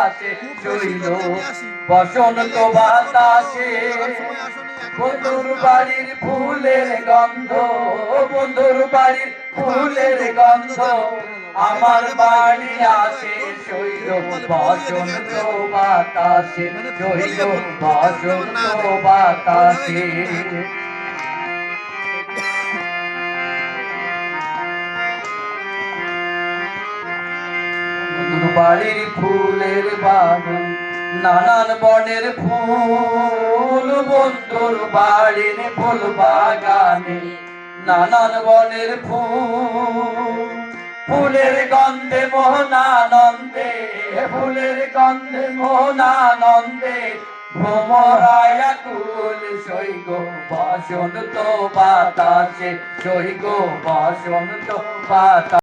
বাতাসে শৈল বসন্ত বাতাসে বন্ধুর বাড়ির ফুলের গন্ধ বন্ধুর বাড়ির ফুলের গন্ধ আমার বাড়ি আসে শৈল বসন্ত বাতাসে শৈল বসন্ত বাতাসে বন্ধুর বাড়ির ফুলের বাগান নানান বনের ফুল বন্ধুর বাড়ির ফুল বাগানে নানান বনের ফুল ফুলের গন্ধে মোহনানন্দে ফুলের গন্ধে মোহনানন্দে ভ্রমরায়া কুল সৈগ বসন্ত বাতাসে সৈগ বসন্ত বাতাসে